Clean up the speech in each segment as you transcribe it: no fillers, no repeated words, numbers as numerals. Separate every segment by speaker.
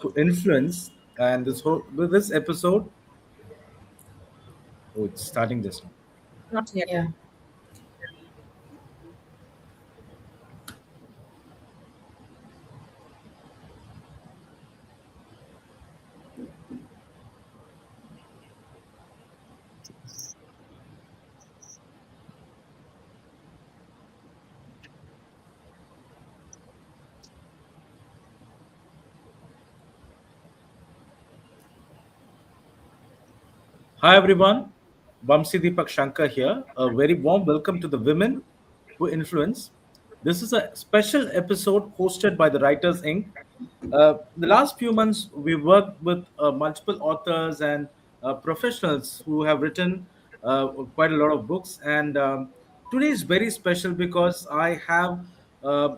Speaker 1: who influence. And with this episode, oh, it's starting just now.
Speaker 2: Not yet.
Speaker 3: Yeah.
Speaker 1: Hi everyone, Vamsi Deepak Shankar here. A very warm welcome to the Women Who Influence. This is a special episode hosted by the Writers Inc. The last few months, we worked with multiple authors and professionals who have written quite a lot of books. And today is very special because I have uh,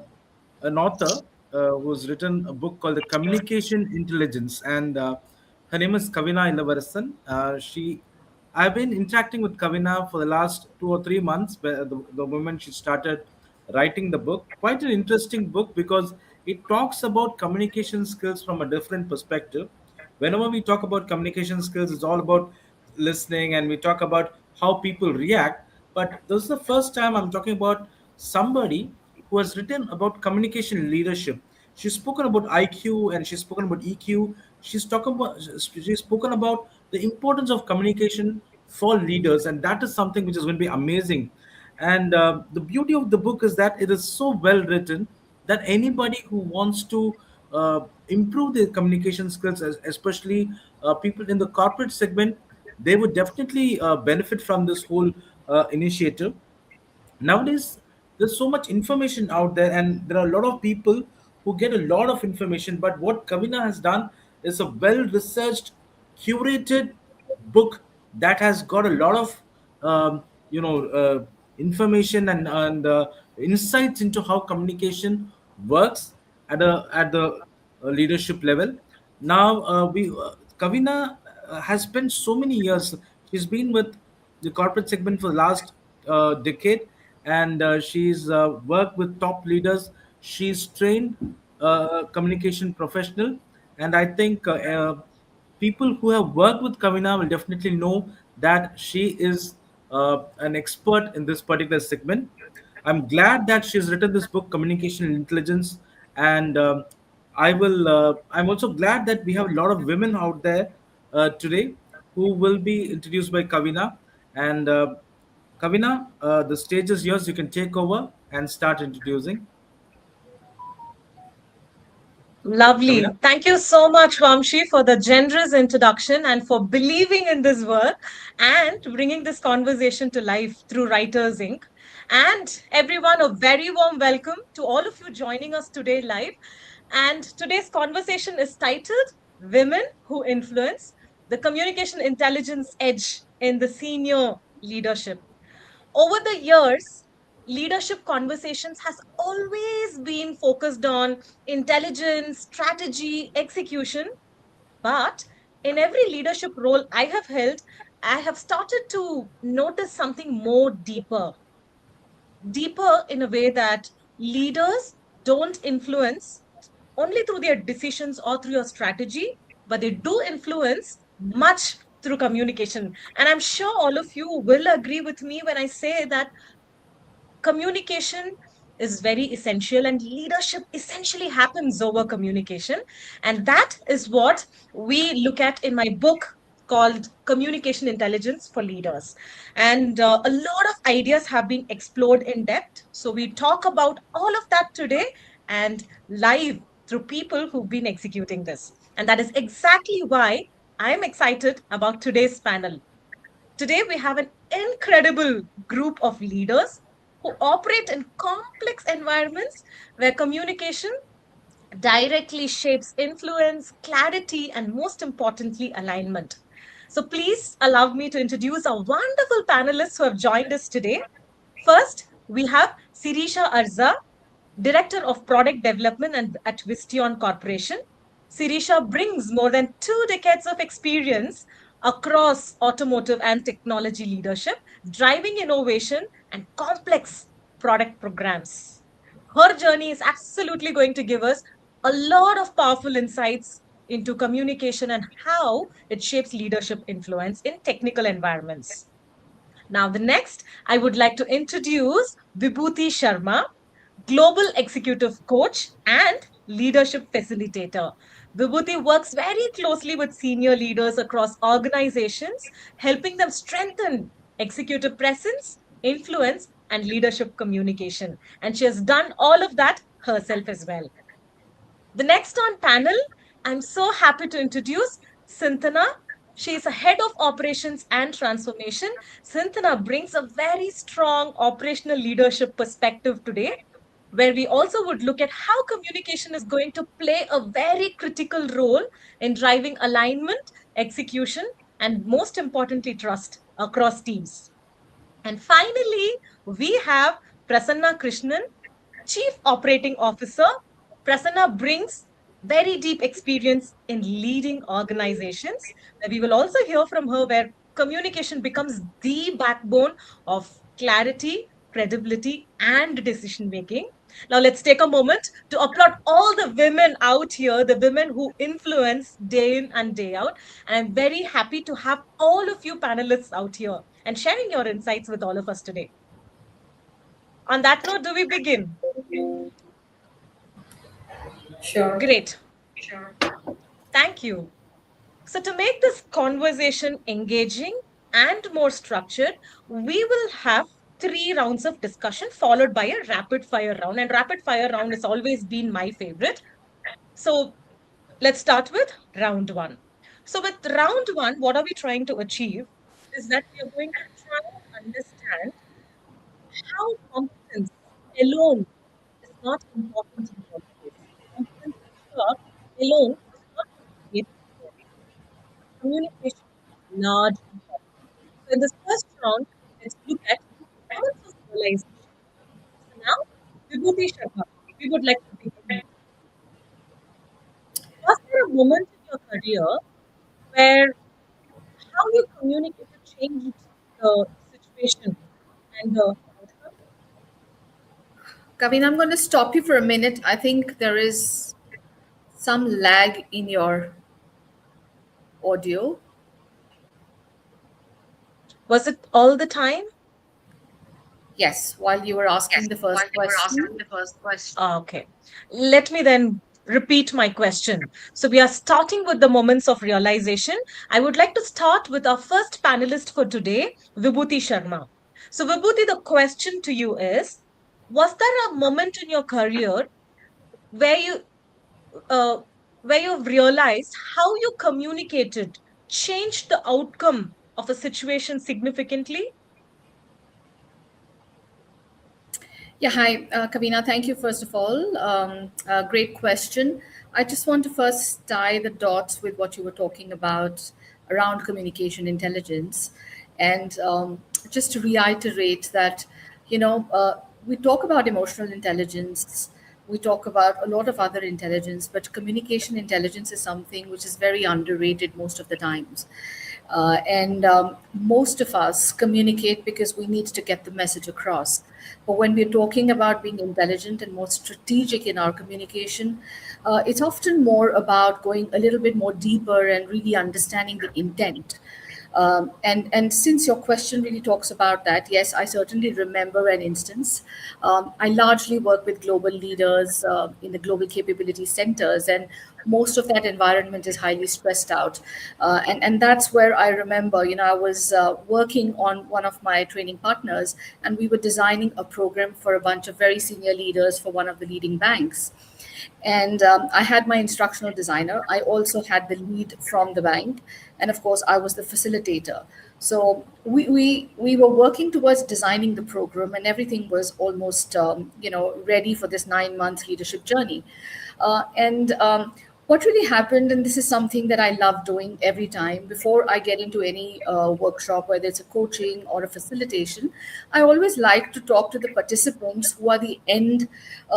Speaker 1: an author who's written a book called The Communication Intelligence, and her name is Kavina Illavarasan. I've been interacting with Kavina for the last 2 or 3 months. The moment she started writing the book, quite an interesting book because it talks about communication skills from a different perspective. Whenever we talk about communication skills, it's all about listening, and we talk about how people react. But this is the first time I'm talking about somebody who has written about communication leadership. She's spoken about IQ and she's spoken about EQ. She's spoken about the importance of communication for leaders, and that is something which is going to be amazing. And the beauty of the book is that it is so well written that anybody who wants to improve their communication skills, especially people in the corporate segment, they would definitely benefit from this whole initiative. Nowadays there's so much information out there, and there are a lot of people who get a lot of information, but what Kavina has done is a well researched, curated book that has got a lot of um, you know information and insights into how communication works at the leadership level. Now we Kavina has spent so many years. She's been with the corporate segment for the last decade, and she's worked with top leaders. She's trained communication professional, and I think people who have worked with Kavina will definitely know that she is an expert in this particular segment. I'm glad that she's written this book, Communication Intelligence, and I will. I'm also glad that we have a lot of women out there today who will be introduced by Kavina. And Kavina, the stage is yours. You can take over and start introducing. Kavina.
Speaker 2: Lovely. Thank you so much, Vamshi, for the generous introduction and for believing in this work and bringing this conversation to life through Writers Inc. And everyone, a very warm welcome to all of you joining us today live. And today's conversation is titled Women Who Influence the Communication Intelligence Edge in the Senior Leadership. Over the years, leadership conversations has always been focused on intelligence, strategy, execution. But in every leadership role I have held, I have started to notice something more deeper in a way that leaders don't influence only through their decisions or through your strategy, but they do influence much through communication. And I'm sure all of you will agree with me when I say that communication is very essential, and leadership essentially happens over communication. And that is what we look at in my book called Communication Intelligence for Leaders. And a lot of ideas have been explored in depth, so we talk about all of that today and live through people who've been executing this. And that is exactly why I'm excited about today's panel. Today, we have an incredible group of leaders who operate in complex environments where communication directly shapes influence, clarity, and most importantly, alignment. So, please allow me to introduce our wonderful panelists who have joined us today. First, we have Sirisha Arza, Director of Product Development at Vistion Corporation. Sirisha brings more than 2 decades of experience across automotive and technology leadership, driving innovation and complex product programs. Her journey is absolutely going to give us a lot of powerful insights into communication and how it shapes leadership influence in technical environments. Now, the next, I would like to introduce Vibhuti Sharma, Global Executive Coach and Leadership Facilitator. Vibhuti works very closely with senior leaders across organizations, helping them strengthen executive presence, influence, and leadership communication. And she has done all of that herself as well. The next on panel, I'm so happy to introduce Synthana. She is a head of operations and transformation. Synthana brings a very strong operational leadership perspective today, where we also would look at how communication is going to play a very critical role in driving alignment, execution, and most importantly, trust across teams. And finally, we have Prasanna Krishnan, Chief Operating Officer. Prasanna brings very deep experience in leading organizations. And we will also hear from her where communication becomes the backbone of clarity, credibility, and decision making. Now, let's take a moment to applaud all the women out here, the women who influence day in and day out. And I'm very happy to have all of you panelists out here and sharing your insights with all of us today. On that note, do we begin?
Speaker 3: Sure.
Speaker 2: Great. Thank you. So, to make this conversation engaging and more structured, we will have three rounds of discussion followed by a rapid fire round. And rapid fire round has always been my favorite. So, let's start with round one. So, with round one, what are we trying to achieve is that we are going to try and understand how competence alone is not important in workplace. Competence for sure alone is not going to create communication is large important. So in this first round, let's look at moments of realization. So now, Vibhuti Sharma, we would like to begin. Was there a moment in your career where how you communicated changed the situation and the outcome?
Speaker 3: Kavin, I'm going to stop you for a minute. I think there is some lag in your audio.
Speaker 2: Was it all the time?
Speaker 3: Yes, while you were asking the first question.
Speaker 2: Okay. Let me then repeat my question. So, we are starting with the moments of realization. I would like to start with our first panelist for today, Vibhuti Sharma. So, Vibhuti, the question to you is, was there a moment in your career where uh, you've realized how you communicated changed the outcome of a situation significantly?
Speaker 3: Yeah, hi, Kavina. Thank you, first of all. Great question. I just want to first tie the dots with what you were talking about around communication intelligence. And just to reiterate that, we talk about emotional intelligence, we talk about a lot of other intelligence, but communication intelligence is something which is very underrated most of the times. And most of us communicate because we need to get the message across. But when we're talking about being intelligent and more strategic in our communication, it's often more about going a little bit more deeper and really understanding the intent. And since your question really talks about that, yes, I certainly remember an instance. I largely work with global leaders in the global capability centers, and most of that environment is highly stressed out. And that's where I remember, I was working on one of my training partners, and we were designing a program for a bunch of very senior leaders for one of the leading banks. And I had my instructional designer. I also had the lead from the bank. And of course, I was the facilitator. So we were working towards designing the program, and everything was almost, ready for this 9 month leadership journey. And what really happened, and this is something that I love doing every time before I get into any workshop, whether it's a coaching or a facilitation, I always like to talk to the participants who are the end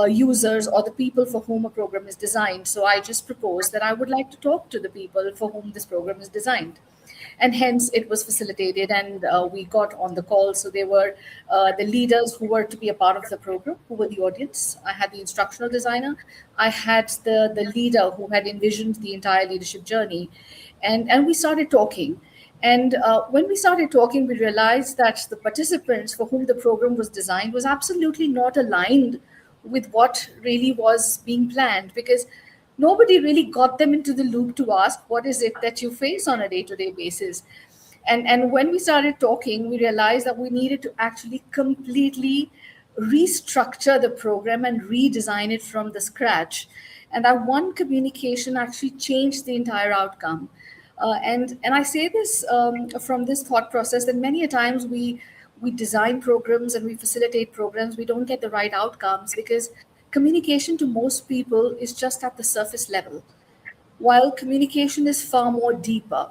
Speaker 3: users or the people for whom a program is designed. So I just proposed that I would like to talk to the people for whom this program is designed. And hence it was facilitated, and we got on the call. So there were the leaders who were to be a part of the program, who were the audience. I had the instructional designer. I had the leader who had envisioned the entire leadership journey, and we started talking. And when we started talking, we realized that the participants for whom the program was designed was absolutely not aligned with what really was being planned, because nobody really got them into the loop to ask what is it that you face on a day-to-day basis. And when we started talking, we realized that we needed to actually completely restructure the program and redesign it from the scratch. And that one communication actually changed the entire outcome. And I say this from this thought process that many a times we design programs and we facilitate programs, we don't get the right outcomes because communication to most people is just at the surface level, while communication is far more deeper.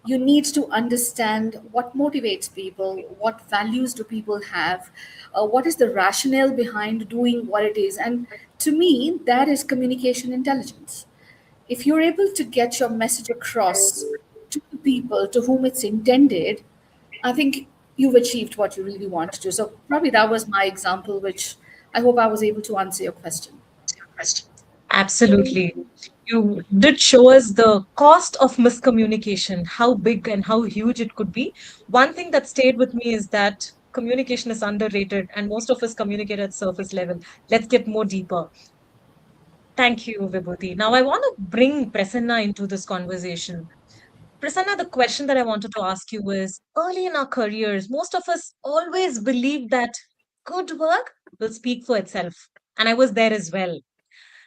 Speaker 3: You need to understand what motivates people, what values do people have, what is the rationale behind doing what it is. And to me, that is communication intelligence. If you're able to get your message across to the people to whom it's intended, I think you've achieved what you really want to do. So probably that was my example, which I hope I was able to answer your question.
Speaker 2: Absolutely. You did show us the cost of miscommunication, how big and how huge it could be. One thing that stayed with me is that communication is underrated and most of us communicate at surface level. Let's get more deeper. Thank you, Vibhuti. Now I want to bring Prasanna into this conversation. Prasanna, the question that I wanted to ask you is early in our careers, most of us always believe that good work will speak for itself. And I was there as well.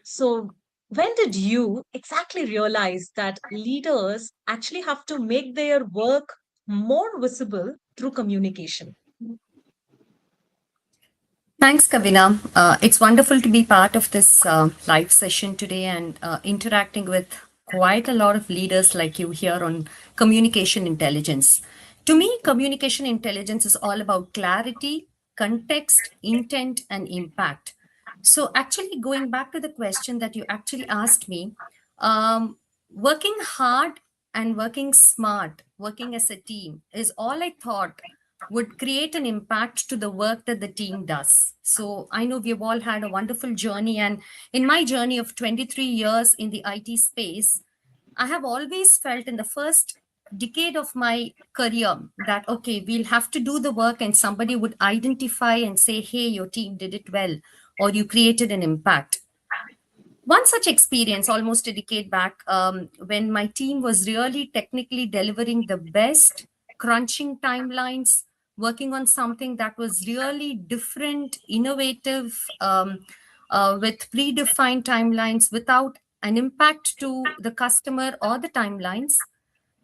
Speaker 2: So, when did you exactly realize that leaders actually have to make their work more visible through communication?
Speaker 4: Thanks, Kavina. It's wonderful to be part of this live session today and interacting with quite a lot of leaders like you here on communication intelligence. To me, communication intelligence is all about clarity, context, intent, and impact. So, actually, going back to the question that you actually asked me, working hard and working smart, working as a team is all I thought would create an impact to the work that the team does. So I know we've all had a wonderful journey. And in my journey of 23 years in the IT space, I have always felt in the first decade of my career that, okay, we'll have to do the work and somebody would identify and say, hey, your team did it well, or you created an impact. One such experience almost a decade back, when my team was really technically delivering the best, crunching timelines, working on something that was really different, innovative, with predefined timelines without an impact to the customer or the timelines.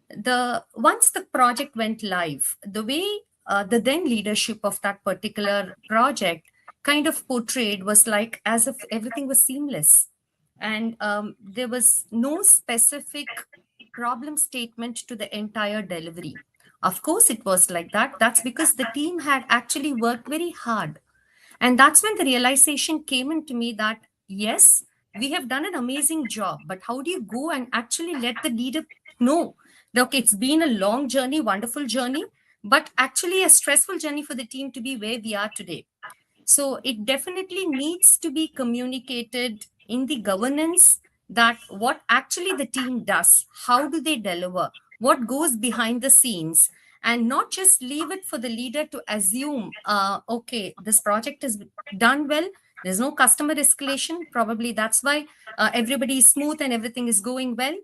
Speaker 4: The once the project went live, the way the then leadership of that particular project kind of portrayed was like as if everything was seamless, and there was no specific problem statement to the entire delivery. Of course it was like that. That's because the team had actually worked very hard, and that's when the realization came into me that yes, we have done an amazing job, but how do you go and actually let the leader know that, okay, it's been a long journey, wonderful journey, but actually a stressful journey for the team to be where we are today. So it definitely needs to be communicated in the governance that what actually the team does, how do they deliver, what goes behind the scenes, and not just leave it for the leader to assume, okay, this project is done well. There's no customer escalation. Probably that's why everybody is smooth and everything is going well.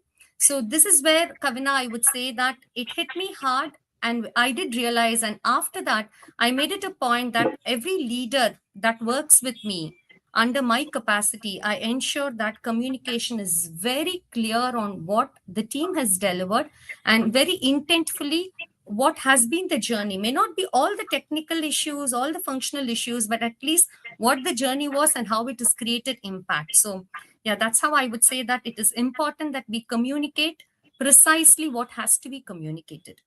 Speaker 4: So this is where, Kavina, I would say that it hit me hard. And I did realize, and after that, I made it a point that every leader that works with me under my capacity, I ensure that communication is very clear on what the team has delivered and very intentfully what has been the journey. May not be all the technical issues, all the functional issues, but at least what the journey was and how it has created impact. So, yeah, that's how I would say that it is important that we communicate precisely what has to be communicated.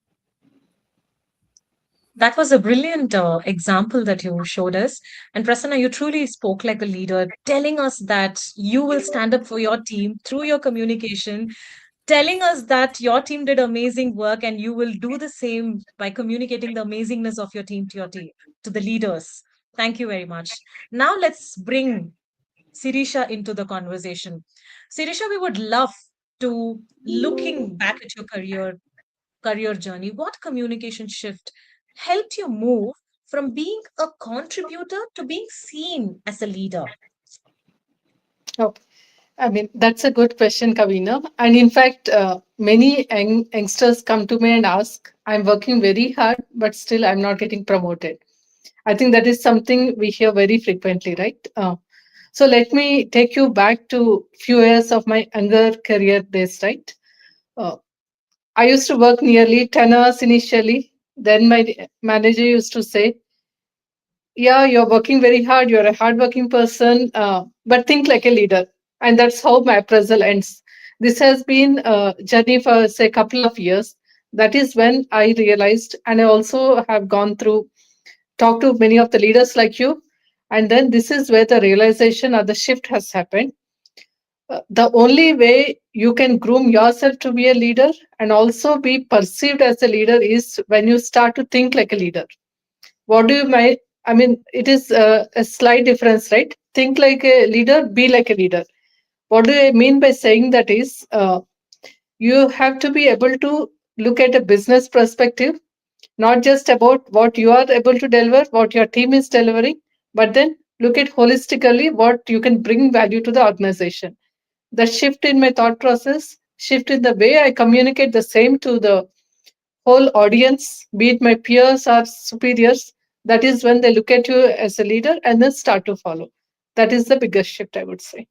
Speaker 2: That was a brilliant example that you showed us. And Prasanna, you truly spoke like a leader, telling us that you will stand up for your team through your communication. telling us that your team did amazing work and you will do the same by communicating the amazingness of your team to your team, to the leaders. Thank you very much. Now let's bring Sirisha into the conversation. Sirisha, we would love to, looking back at your career journey, what communication shift helped you move from being a contributor to being seen as a leader?
Speaker 5: Okay. I mean, that's a good question, Kavina. And in fact, many youngsters come to me and ask, I'm working very hard, but still I'm not getting promoted. I think that is something we hear very frequently, right? So let me take you back to few years of my younger career days, right? Uh, I used to work nearly 10 hours initially. Then my manager used to say, yeah, you're working very hard, you're a hardworking person, but think like a leader. And that's how my appraisal ends. This has been a journey for, say, a couple of years. That is when I realized, and I also have gone through, talked to many of the leaders like you. And then this is where the realization or the shift has happened. The only way you can groom yourself to be a leader and also be perceived as a leader is when you start to think like a leader. What do you mean? I mean, it is a slight difference, right? Think like a leader, be like a leader. What do I mean by saying that is you have to be able to look at a business perspective, not just about what you are able to deliver, what your team is delivering, but then look at holistically what you can bring value to the organization. The shift in my thought process, shift in the way I communicate the same to the whole audience, be it my peers or superiors, that is when they look at you as a leader and then start to follow. That is the biggest shift, I would say.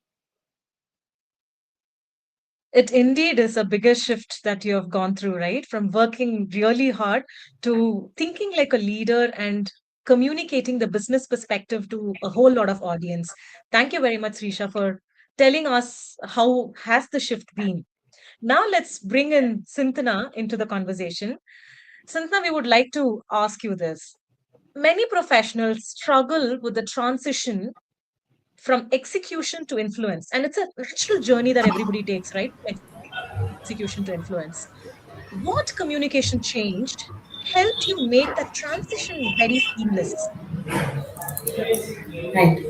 Speaker 2: It indeed is a bigger shift that you have gone through, right? From working really hard to thinking like a leader and communicating the business perspective to a whole lot of audience. Thank you very much, Risha, for telling us how has the shift been. Now let's bring in Sintana into the conversation. Sintana, we would like to ask you this. Many professionals struggle with the transition from execution to influence. And it's a natural journey that everybody takes, right? Execution to influence. What communication changed helped you make that transition very seamless?
Speaker 6: Right.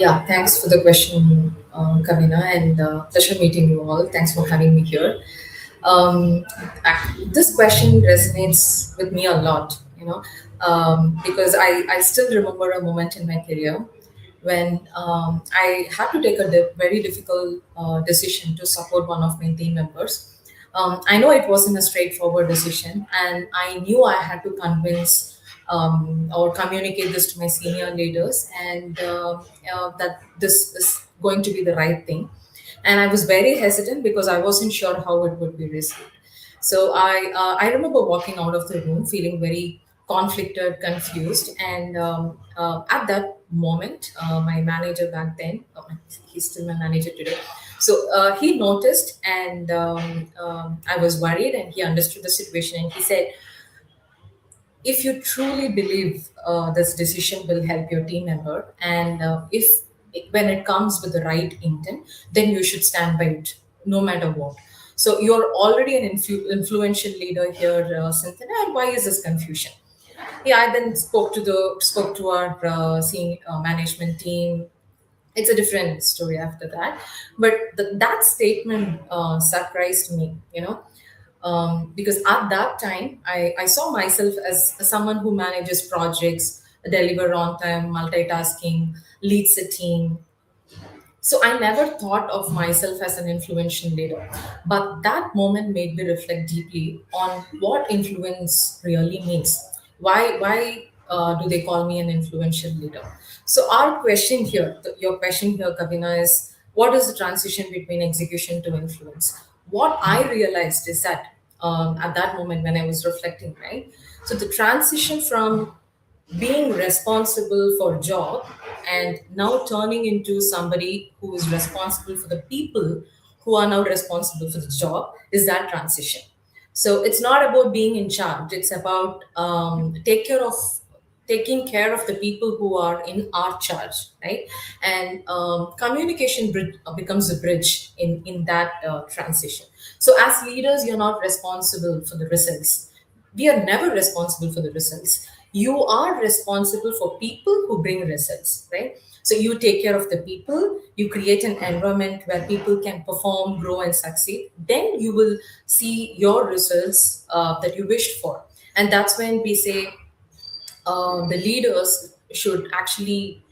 Speaker 6: Yeah, thanks for the question, Kavina, and pleasure meeting you all. Thanks for having me here. This question resonates with me a lot, because I still remember a moment in my career when I had to take a very difficult decision to support one of my team members. I know it wasn't a straightforward decision, and I knew I had to convince or communicate this to my senior leaders, and that this is going to be the right thing. And I was very hesitant because I wasn't sure how it would be received. So I remember walking out of the room feeling very conflicted, confused, and at that moment, my manager back then, he's still my manager today. So he noticed, and I was worried, and he understood the situation, and he said, if you truly believe this decision will help your team member, and if when it comes with the right intent, then you should stand by it no matter what. So you're already an influential leader here, Cynthia, and why is this confusion? Yeah, I then spoke to our senior management team. It's a different story after that, but that statement surprised me, because at that time I saw myself as someone who manages projects, deliver on time, multitasking, leads a team. So I never thought of myself as an influential leader. But that moment made me reflect deeply on what influence really means. Why do they call me an influential leader? So our question here, your question here, Kavina, is what is the transition between execution to influence? What I realized is that at that moment when I was reflecting, right? So the transition from being responsible for job and now turning into somebody who is responsible for the people who are now responsible for the job is that transition. So it's not about being in charge, it's about taking care of the people who are in our charge, right? And communication becomes a bridge in that transition. So as leaders, you're not responsible for the results. We are never responsible for the results. You are responsible for people who bring results, right? So you take care of the people, you create an environment where people can perform, grow, and succeed. Then you will see your results that you wished for. And that's when we say the leaders should actually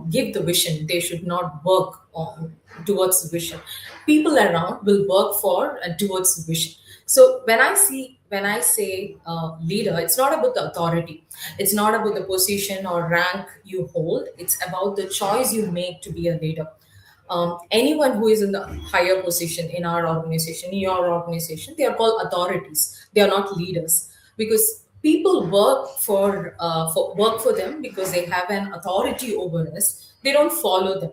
Speaker 6: give the vision. They should not work on towards the vision. People around will work for and towards the vision. So when I say leader, it's not about the authority. It's not about the position or rank you hold. It's about the choice you make to be a leader. Anyone who is in the higher position in our organization, in your organization, they are called authorities. They are not leaders, because people work for them because they have an authority over us. They don't follow them.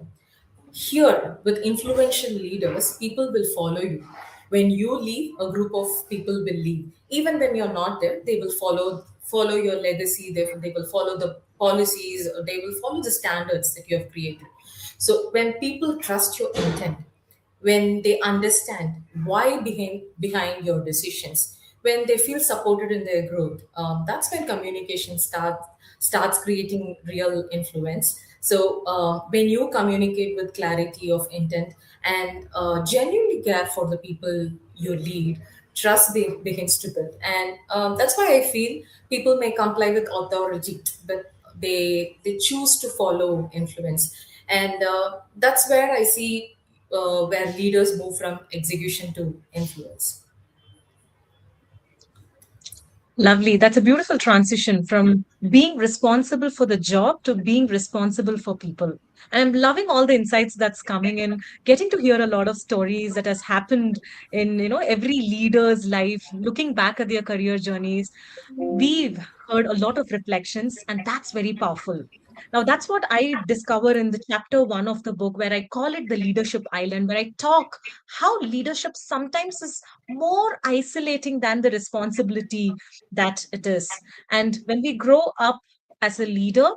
Speaker 6: Here, with influential leaders, people will follow you. When you leave, a group of people will leave. Even when you're not there, they will follow your legacy. They will follow the policies. Or they will follow the standards that you have created. So when people trust your intent, when they understand why behind your decisions, when they feel supported in their growth, that's when communication starts creating real influence. So when you communicate with clarity of intent and genuinely care for the people you lead, trust begins to build. And that's why I feel people may comply with authority, but they choose to follow influence. And that's where I see where leaders move from execution to influence.
Speaker 2: Lovely. That's a beautiful transition from being responsible for the job to being responsible for people. And I'm loving all the insights that's coming in, getting to hear a lot of stories that has happened in, every leader's life, looking back at their career journeys. We've heard a lot of reflections, and that's very powerful. Now, that's what I discover in the chapter one of the book, where I call it the leadership island, where I talk how leadership sometimes is more isolating than the responsibility that it is. And when we grow up as a leader,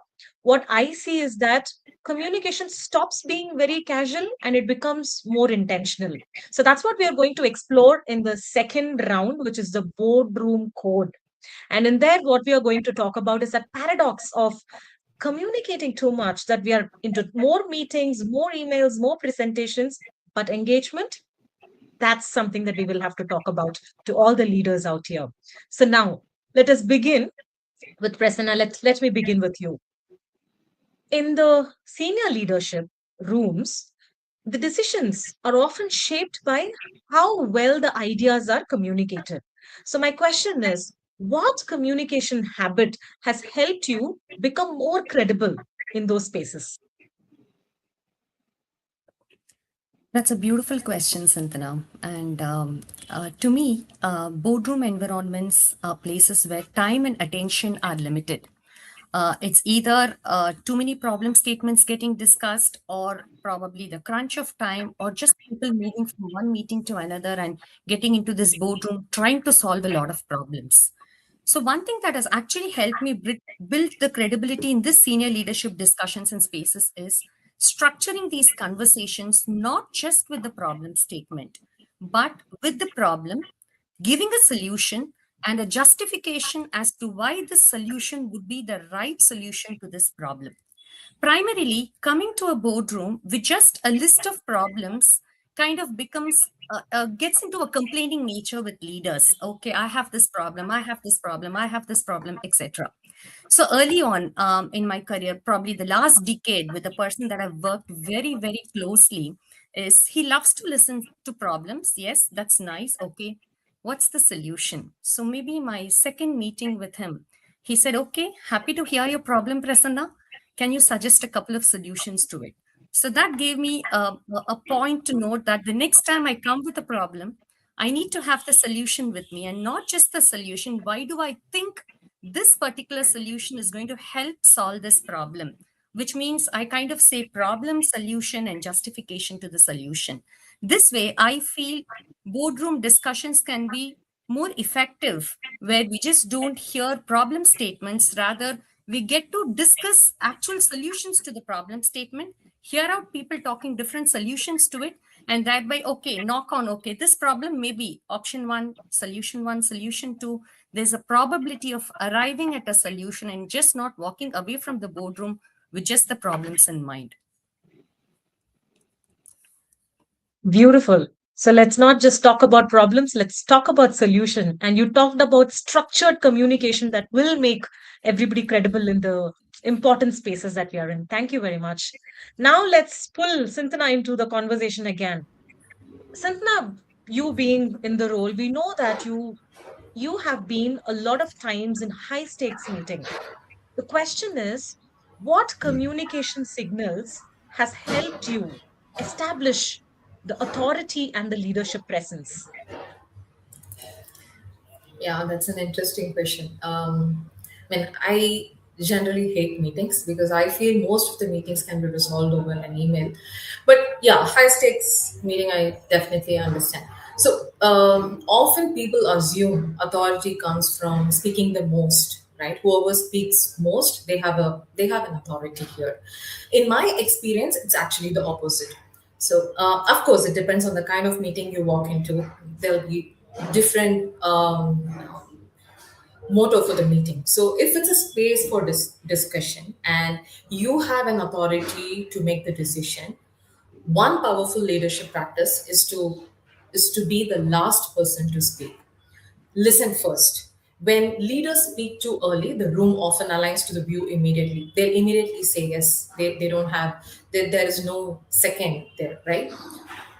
Speaker 2: what I see is that communication stops being very casual and it becomes more intentional. So that's what we are going to explore in the second round, which is the boardroom code. And in there, what we are going to talk about is that paradox of communicating too much, that we are into more meetings, more emails, more presentations, but engagement, that's something that we will have to talk about to all the leaders out here. So now let us begin with Prasanna. Let me begin with you. In the senior leadership rooms, the decisions are often shaped by how well the ideas are communicated. So, my question is, what communication habit has helped you become more credible in those spaces?
Speaker 4: That's a beautiful question, Santana. And to me, boardroom environments are places where time and attention are limited. It's either too many problem statements getting discussed, or probably the crunch of time, or just people moving from one meeting to another and getting into this boardroom trying to solve a lot of problems. So, one thing that has actually helped me build the credibility in this senior leadership discussions and spaces is structuring these conversations not just with the problem statement, but with the problem, giving a solution and a justification as to why this solution would be the right solution to this problem. Primarily, coming to a boardroom with just a list of problems kind of becomes gets into a complaining nature with leaders. Okay, I have this problem, I have this problem, I have this problem, etc. So early on in my career, probably the last decade, with a person that I've worked very, very closely, is he loves to listen to problems. Yes, that's nice. Okay, what's the solution? So maybe my second meeting with him, he said, okay, happy to hear your problem, Prasanna. Can you suggest a couple of solutions to it? So that gave me a point to note that the next time I come with a problem, I need to have the solution with me, and not just the solution. Why do I think this particular solution is going to help solve this problem? Which means I kind of say problem, solution, and justification to the solution. This way, I feel boardroom discussions can be more effective, where we just don't hear problem statements. Rather, we get to discuss actual solutions to the problem statement, hear out people talking different solutions to it, and that way, okay, knock on, okay, this problem may be option one, solution two. There's a probability of arriving at a solution and just not walking away from the boardroom with just the problems in mind.
Speaker 2: Beautiful. So let's not just talk about problems, let's talk about solution. And you talked about structured communication that will make everybody credible in the important spaces that we are in. Thank you very much. Now let's pull Sintana into the conversation again. Sintana, you being in the role, we know that you have been a lot of times in high stakes meeting. The question is, what communication signals has helped you establish the authority and the leadership presence?
Speaker 6: Yeah, that's an interesting question. I generally hate meetings because I feel most of the meetings can be resolved over an email. But yeah, high stakes meeting, I definitely understand. So often people assume authority comes from speaking the most, right? Whoever speaks most, they have an authority here. In my experience, it's actually the opposite. So, of course, it depends on the kind of meeting you walk into. There'll be different motto for the meeting. So, if it's a space for discussion and you have an authority to make the decision, one powerful leadership practice is to be the last person to speak. Listen first. When leaders speak too early, the room often aligns to the view immediately. They immediately say yes. They don't have, there is no second there, right?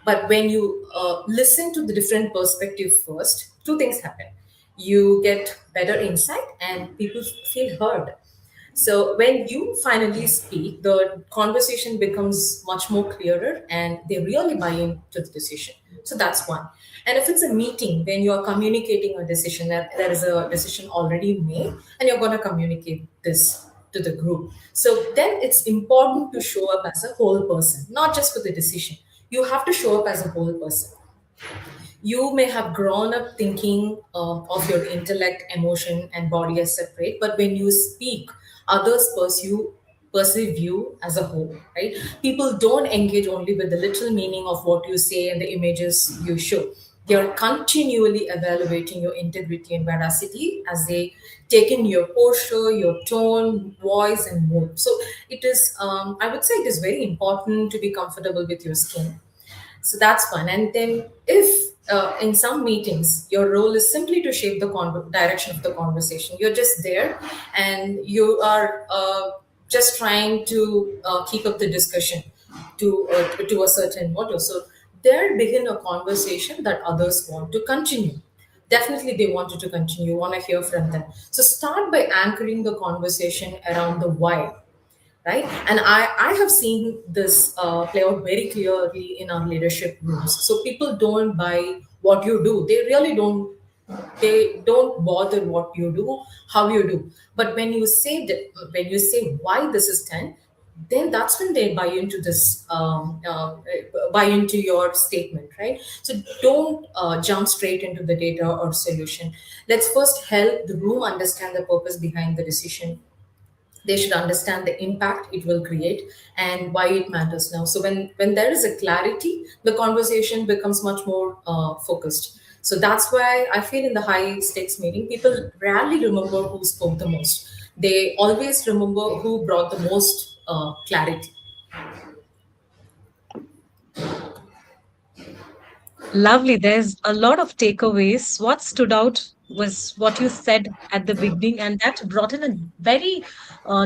Speaker 6: But when you listen to the different perspective first, two things happen. You get better insight and people feel heard. So when you finally speak, the conversation becomes much more clearer and they really buy into the decision. So that's one. And if it's a meeting, when you are communicating a decision, that there is a decision already made and you're going to communicate this to the group. So then it's important to show up as a whole person, not just for the decision. You have to show up as a whole person. You may have grown up thinking of your intellect, emotion, and body as separate, but when you speak, others perceive you as a whole, right? People don't engage only with the literal meaning of what you say and the images you show. They are continually evaluating your integrity and veracity as they take in your posture, your tone, voice, and mood. So it is, I would say, it is very important to be comfortable with your skin. So that's fun. And then, if in some meetings your role is simply to shape the direction of the conversation, you're just there and you are just trying to keep up the discussion to a certain motto. So there begin a conversation that others want to continue. Definitely, they wanted to continue. You want to hear from them. So start by anchoring the conversation around the why, right? And I have seen this play out very clearly in our leadership rooms. So people don't buy what you do. They don't bother what you do, how you do. But when you say why this is done, then that's when they buy into your statement, right? So don't jump straight into the data or solution. Let's first help the room understand the purpose behind the decision. They should understand the impact it will create and why it matters now. So when there is a clarity, the conversation becomes much more focused. So that's why I feel in the high stakes meeting, people rarely remember who spoke the most. They always remember who brought the most clarity.
Speaker 2: Lovely. There's a lot of takeaways. What stood out was what you said at the beginning, and that brought in a very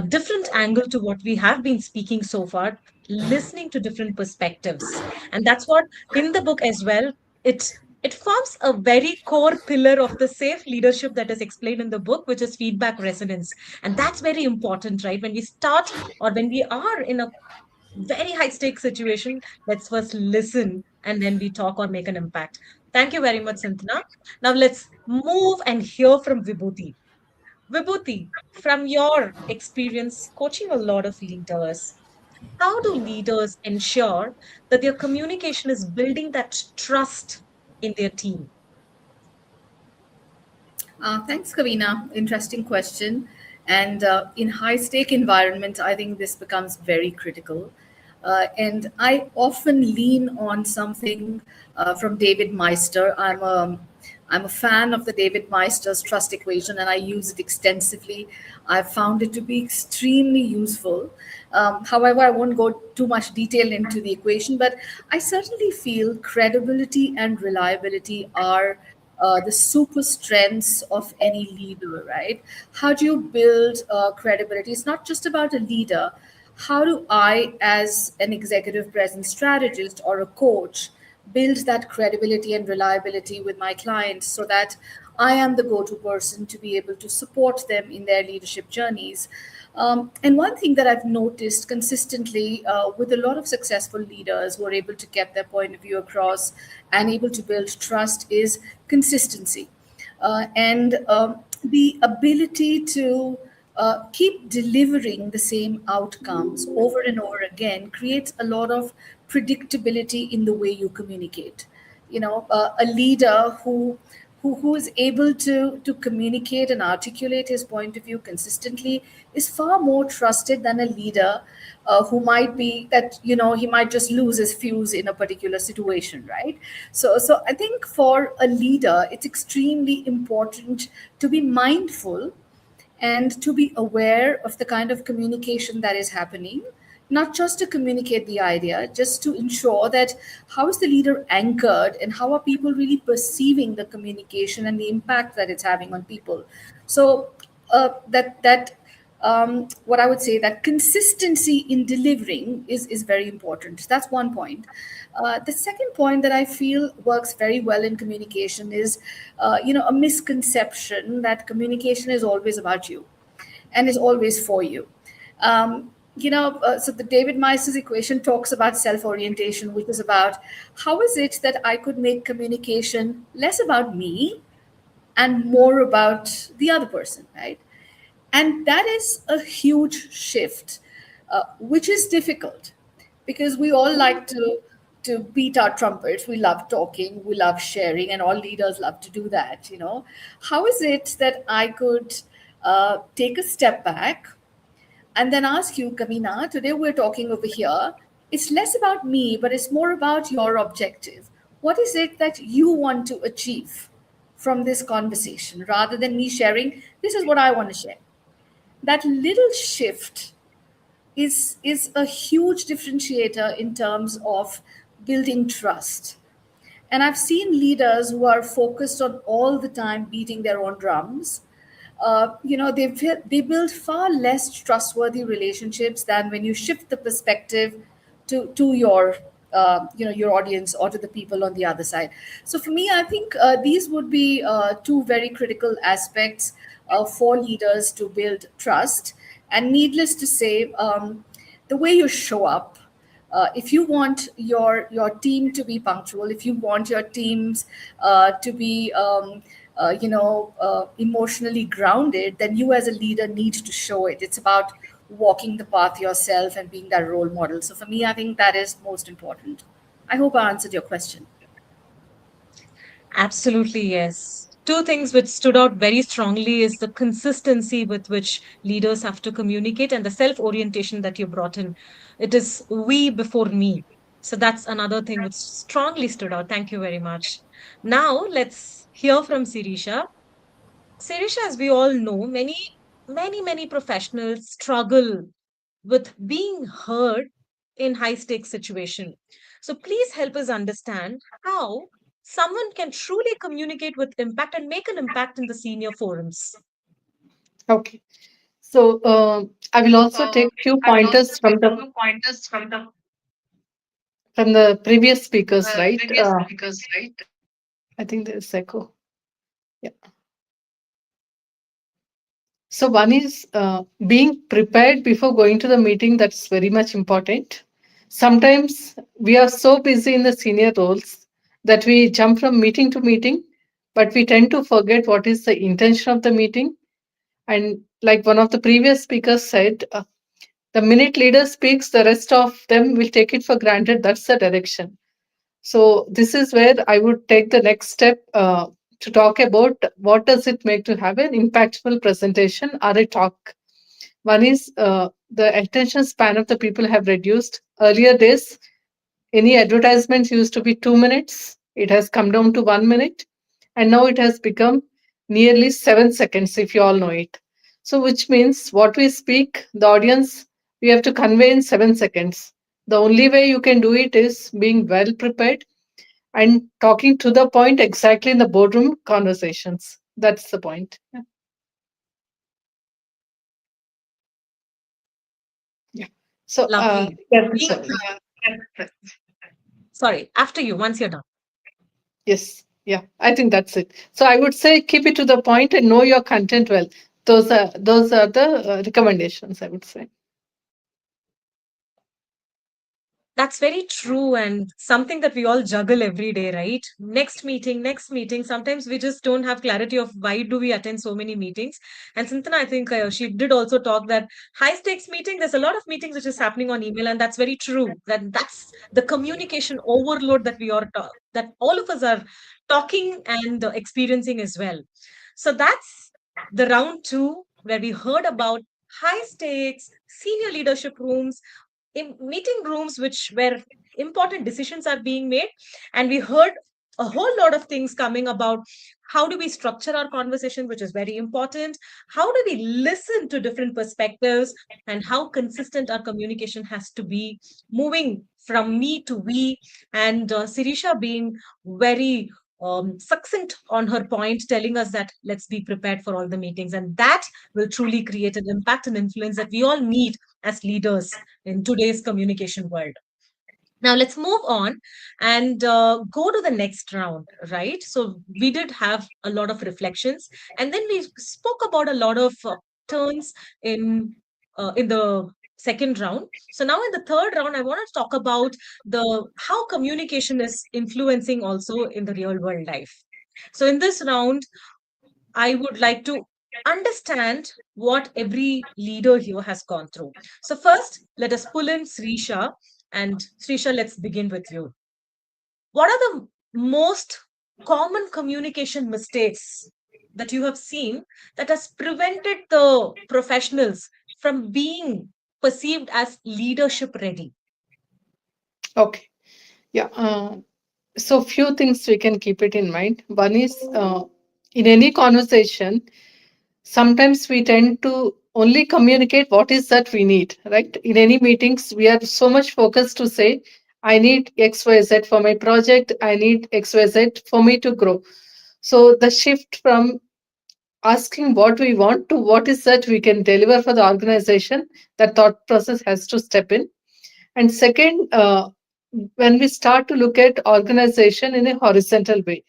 Speaker 2: different angle to what we have been speaking so far, listening to different perspectives. And that's what in the book as well, it it forms a very core pillar of the safe leadership that is explained in the book, which is feedback resonance. And that's very important, right? When we start or when we are in a very high stakes situation, let's first listen and then we talk or make an impact. Thank you very much, Santana. Now let's move and hear from Vibhuti. Vibhuti, from your experience coaching a lot of leaders, how do leaders ensure that their communication is building that trust in their team?
Speaker 3: Thanks, Kavina. Interesting question. And in high stake environment, I think this becomes very critical. And I often lean on something from David Meister. I'm a fan of the David Meister's trust equation, and I use it extensively. I've found it to be extremely useful. However, I won't go too much detail into the equation, but I certainly feel credibility and reliability are the super strengths of any leader, right? How do you build credibility? It's not just about a leader. How do I, as an executive presence strategist or a coach, build that credibility and reliability with my clients so that I am the go to person to be able to support them in their leadership journeys? And one thing that I've noticed consistently with a lot of successful leaders who are able to get their point of view across and able to build trust is consistency and the ability to keep delivering the same outcomes over and over again creates a lot of predictability in the way you communicate. A leader who is able to communicate and articulate his point of view consistently is far more trusted than a leader who might be that he might just lose his fuse in a particular situation, right? So I think for a leader it's extremely important to be mindful and to be aware of the kind of communication that is happening, not just to communicate the idea, just to ensure that how is the leader anchored and how are people really perceiving the communication and the impact that it's having on people. So what I would say, that consistency in delivering is very important. That's one point. The second point that I feel works very well in communication is, a misconception that communication is always about you and is always for you. So the David Meister's equation talks about self-orientation, which is about how is it that I could make communication less about me and more about the other person, right? And that is a huge shift, which is difficult because we all like to beat our trumpets. We love talking, we love sharing, and all leaders love to do that. How is it that I could take a step back and then ask you, Kamina, today we're talking over here. It's less about me, but it's more about your objective. What is it that you want to achieve from this conversation rather than me sharing, this is what I want to share? That little shift is a huge differentiator in terms of building trust. And I've seen leaders who are focused on all the time beating their own drums. They build far less trustworthy relationships than when you shift the perspective to your audience or to the people on the other side. So for me, I think these would be two very critical aspects for leaders to build trust. And needless to say, the way you show up, if you want your team to be punctual, if you want your teams to be emotionally grounded, then you as a leader need to show it. It's about walking the path yourself and being that role model. So for me, I think that is most important. I hope I answered your question.
Speaker 2: Absolutely, yes. Two things which stood out very strongly is the consistency with which leaders have to communicate and the self orientation that you brought in. It is we before me. So that's another thing which strongly stood out. Thank you very much. Now let's hear from Sirisha. Sirisha, as we all know, many professionals struggle with being heard in high stakes situation. So please help us understand how someone can truly communicate with impact and make an impact in the senior forums.
Speaker 5: Okay. So I will also take few pointers from the previous speakers, right? I think there is echo. Yeah. So one is being prepared before going to the meeting. That's very much important. Sometimes we are so busy in the senior roles that we jump from meeting to meeting, but we tend to forget what is the intention of the meeting. And like one of the previous speakers said, the minute leader speaks, the rest of them will take it for granted. That's the direction. So this is where I would take the next step to talk about what does it make to have an impactful presentation or a talk. One is the attention span of the people have reduced. Earlier days, any advertisements used to be 2 minutes. It has come down to 1 minute. And now it has become nearly 7 seconds, if you all know it. So, which means what we speak, the audience, we have to convey in 7 seconds. The only way you can do it is being well prepared and talking to the point exactly in the boardroom conversations. That's the point. Yeah. Yeah. So,
Speaker 2: Lovely.
Speaker 5: yeah,
Speaker 2: Being,
Speaker 5: so, yeah.
Speaker 2: sorry, after you, once you're done.
Speaker 5: Yes, yeah, I think that's it. So I would say keep it to the point and know your content well. Those are the recommendations I would say.
Speaker 2: That's very true, and something that we all juggle every day, right? Next meeting, next meeting. Sometimes we just don't have clarity of why do we attend so many meetings. And Sintana, I think she did also talk that high stakes meeting. There's a lot of meetings which is happening on email, and that's very true. That's the communication overload that that all of us are talking and experiencing as well. So that's the round two where we heard about high stakes, senior leadership rooms, in meeting rooms which where important decisions are being made, and we heard a whole lot of things coming about how do we structure our conversation, which is very important, how do we listen to different perspectives, and how consistent our communication has to be, moving from me to we, and Sirisha being very succinct on her point, telling us that let's be prepared for all the meetings, and that will truly create an impact and influence that we all need as leaders in today's communication world. Now let's move on and go to the next round, right? So we did have a lot of reflections, and then we spoke about a lot of turns in the second round. So now in the third round, I want to talk about the how communication is influencing also in the real world life. So in this round, I would like to understand what every leader here has gone through. So first, let us pull in Srisha. And Srisha, let's begin with you. What are the most common communication mistakes that you have seen that has prevented the professionals from being perceived as leadership ready?
Speaker 5: Okay. Yeah. So few things we can keep it in mind. One is in any conversation, sometimes we tend to only communicate what is that we need, right? In any meetings, we are so much focused to say, I need XYZ for my project, I need XYZ for me to grow. So the shift from asking what we want to what is that we can deliver for the organization, that thought process has to step in. And second, when we start to look at organization in a horizontal way,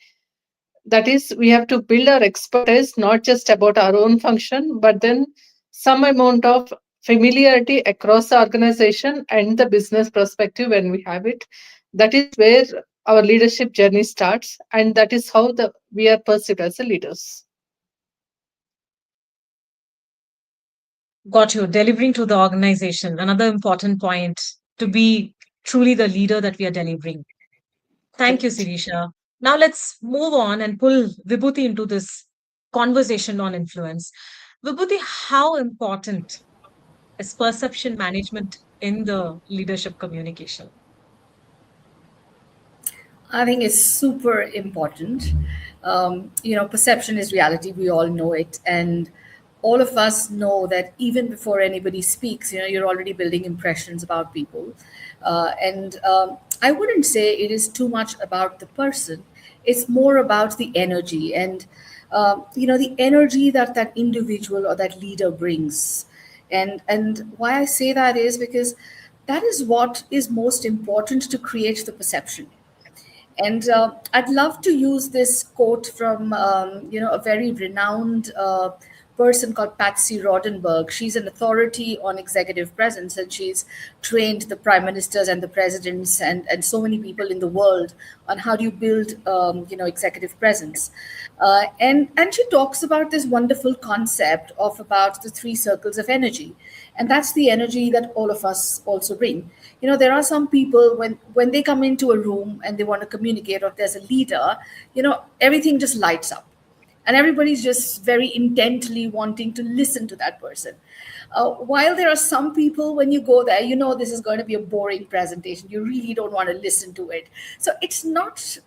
Speaker 5: that is, we have to build our expertise not just about our own function, but then some amount of familiarity across the organization and the business perspective when we have it. That is where our leadership journey starts, and that is how we are perceived as the leaders.
Speaker 2: Got you. Delivering to the organization, another important point to be truly the leader that we are delivering. Thank you,
Speaker 5: Correct.
Speaker 2: Sirisha. Now let's move on and pull Vibhuti into this conversation on influence. Vibhuti, how important is perception management in the leadership communication?
Speaker 3: I think it's super important. Perception is reality. We all know it. And all of us know that even before anybody speaks, you're already building impressions about people. And I wouldn't say it is too much about the person. It's more about the energy and, the energy that that individual or that leader brings. And why I say that is because that is what is most important to create the perception. And I'd love to use this quote from, a very renowned person called Patsy Rodenberg. She's an authority on executive presence, and she's trained the prime ministers and the presidents and so many people in the world on how do you build, executive presence. And she talks about this wonderful concept of about the three circles of energy, and that's the energy that all of us also bring. There are some people when they come into a room and they want to communicate, or if there's a leader, everything just lights up. and everybody's just very intently wanting to listen to that person. While there are some people, when you go there, you know this is going to be a boring presentation. You really don't want to listen to it. So it's not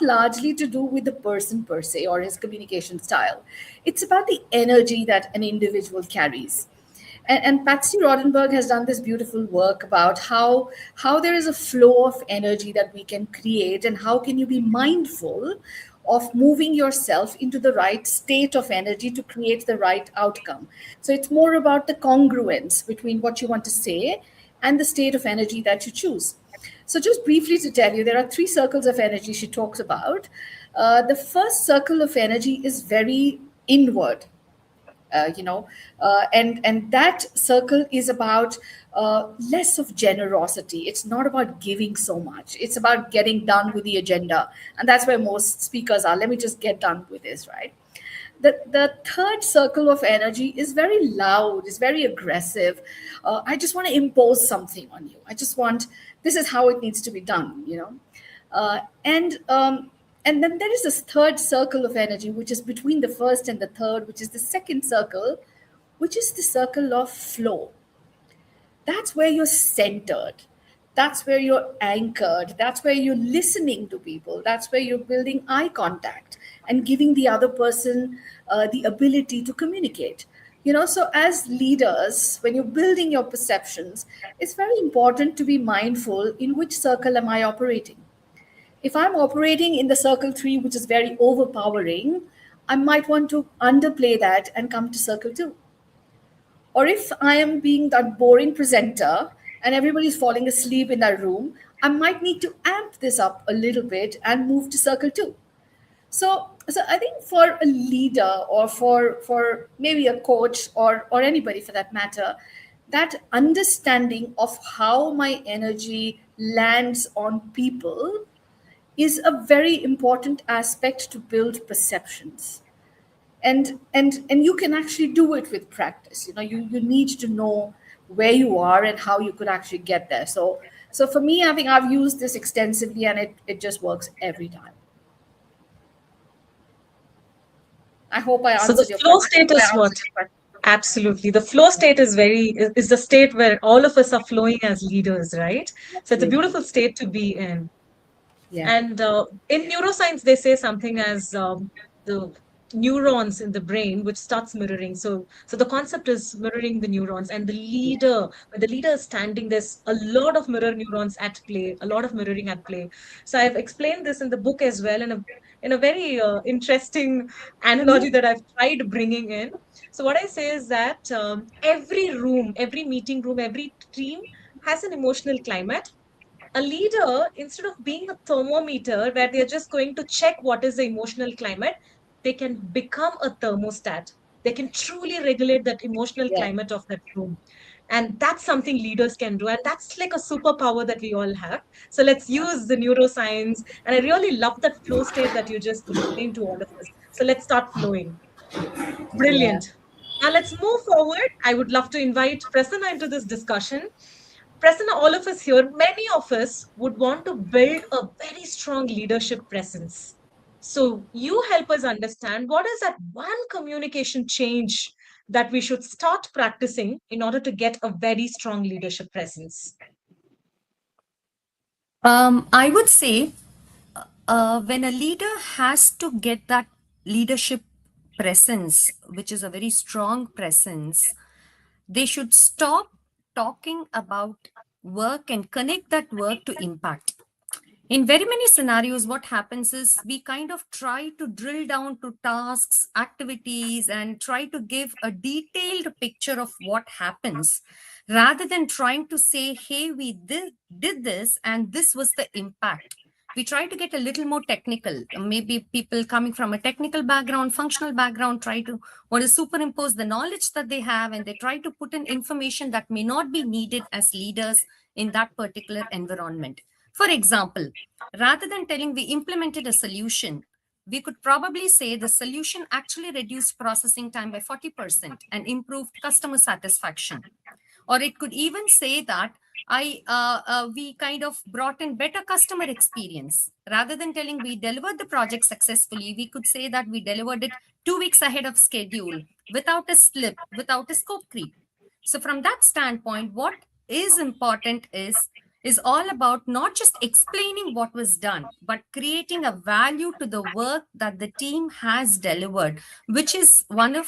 Speaker 3: largely to do with the person per se or his communication style. It's about the energy that an individual carries. And Patsy Rodenberg has done this beautiful work about how there is a flow of energy that we can create, and how can you be mindful of moving yourself into the right state of energy to create the right outcome. So it's more about the congruence between what you want to say and the state of energy that you choose. So just briefly to tell you, there are three circles of energy she talks about. The first circle of energy is very inward, and that circle is about less of generosity. It's not about giving so much. It's about getting done with the agenda, and that's where most speakers are. Let me just get done with this, right? The third circle of energy is very loud, is very aggressive. I just want to impose something on you. I just want, this is how it needs to be done, and then there is this third circle of energy, which is between the first and the third, which is the second circle, which is the circle of flow. That's where you're centered. That's where you're anchored. That's where you're listening to people. That's where you're building eye contact and giving the other person the ability to communicate. So as leaders, when you're building your perceptions, it's very important to be mindful in which circle am I operating. If I'm operating in the circle 3, which is very overpowering, I might want to underplay that and come to circle 2. Or if I am being that boring presenter and everybody's falling asleep in that room, I might need to amp this up a little bit and move to circle 2. So I think for a leader, or for maybe a coach, or anybody for that matter, that understanding of how my energy lands on people is a very important aspect to build perceptions. And you can actually do it with practice. You need to know where you are and how you could actually get there. So for me, I think I've used this extensively, and it just works every time. I hope I
Speaker 2: So the
Speaker 3: answered your
Speaker 2: flow
Speaker 3: question.
Speaker 2: state is what? Absolutely. The flow state is the state where all of us are flowing as leaders, right? So it's a
Speaker 3: Absolutely.
Speaker 2: beautiful state to be in.
Speaker 3: Yeah.
Speaker 2: And in neuroscience, they say something as the neurons in the brain, which starts mirroring. So the concept is mirroring the neurons, and when the leader is standing, there's a lot of mirror neurons at play, a lot of mirroring at play. So I've explained this in the book as well, in a very interesting analogy that I've tried bringing in. So what I say is that every room, every meeting room, every team has an emotional climate. A leader, instead of being a thermometer where they're just going to check what is the emotional climate, they can become a thermostat. They can truly regulate that emotional
Speaker 3: Yeah.
Speaker 2: climate of that room. And that's something leaders can do. And that's like a superpower that we all have. So let's use the neuroscience. And I really love that flow state that you just explained to all of us. So let's start flowing.
Speaker 3: Yeah.
Speaker 2: Brilliant. Now let's move forward. I would love to invite Prasanna into this discussion. Prasanna, all of us here, many of us would want to build a very strong leadership presence. So you help us understand what is that one communication change that we should start practicing in order to get a very strong leadership presence.
Speaker 4: I would say when a leader has to get that leadership presence, which is a very strong presence, they should stop talking about work and connect that work to impact. In very many scenarios, what happens is we kind of try to drill down to tasks, activities, and try to give a detailed picture of what happens rather than trying to say, hey, we did this and this was the impact. We try to get a little more technical. Maybe people coming from a technical background, functional background, try to want to superimpose the knowledge that they have, and they try to put in information that may not be needed as leaders in that particular environment. For example, rather than telling we implemented a solution, we could probably say the solution actually reduced processing time by 40% and improved customer satisfaction. Or it could even say that we kind of brought in better customer experience. Rather than telling we delivered the project successfully, we could say that we delivered it 2 weeks ahead of schedule, without a slip, without a scope creep. So from that standpoint, what is important is all about not just explaining what was done, but creating a value to the work that the team has delivered, which is one of